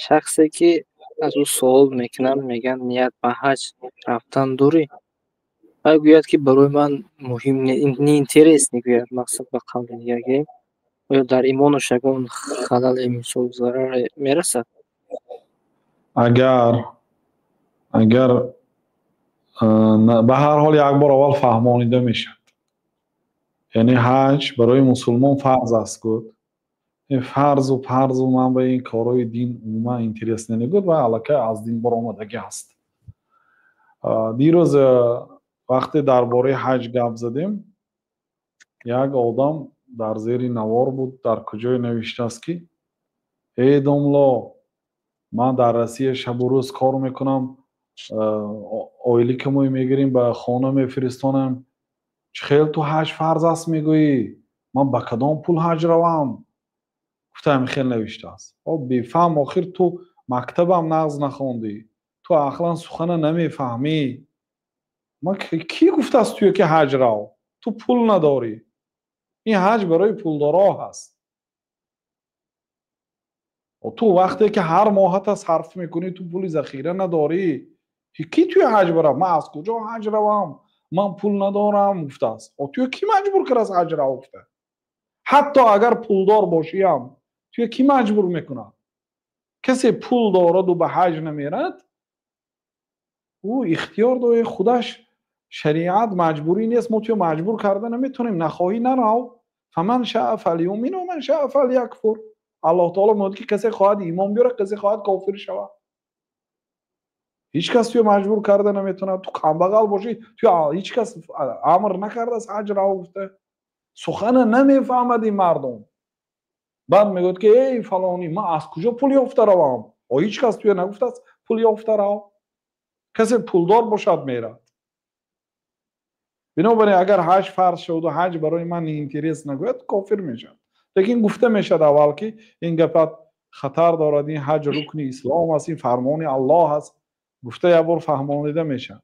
شخصی که از او سوال میکنن میگن نیت به حج رفتن دوری و گوید که برای من مهم نه اینترس میگوید مقصد به قول دیگه آیا در ایمان و شگون خلل مثل ضرر میرسد؟ اگر اگر به هر حال یک بار اول فهمانیده میشد. یعنی حج برای مسلمان فرض است گفت. این فرض و من به این کارهای دین عموما اینترس نمیگود و علاقه از دین برآمدگی است. دیروز وقتی درباره حج گپ زدیم یک آدم در زیر نوار بود در کجای نوشته است که ای داملا من در روسیه شب و روز کار میکنم اویلی که ما میگیریم به خانه میفرستانم چه خیلی تو حج فرض است میگویی من با کدام پول حج روم گفتم خیلی نوشته است بفهم آخر تو مکتبم نغز نخوندی تو اصلا سخن نمیفهمی من کی گفته است توی که حج رو تو پول نداری این حج برای پولدارا هست و تو وقتی که هر ماهت صرف میکنی تو پول ذخیره نداری کی توی حج برم من از کجا حج روم من پول ندارم گفته است و تو کی مجبور کرد از حج رو گفته حتی اگر پولدار باشیم تو کی مجبور میکنه کسی پول دارد و به حج نمیرد او اختیار داره خودش شریعت مجبوری نیست ما تو مجبور کرده نمیتونیم نخواهی نرو فمن شاء فلیؤمن و من شاء فلیکفر الله تعالی میگه که کسی خواهد ایمان بیاره کسی خواهد کافر شود هیچ کس تو مجبور کرده نمیتونه تو کمبغل باشی تو هیچ کس امر نکرده از حج را گفته سخن نمیفهمد این مردم بعد میگه که ای فلانی من از کجا پول یافته روم و هیچ کس تو نگفته است پول یافته رو کسی پولدار باشد میره بنابراین اگر حج فرض شد و حج برای من اینترس نگوید کافر میشد لیکن گفته میشد اول که این گپت خطر دارد این حج رکن اسلام است این فرمان الله است گفته یه بار فهمانیده میشد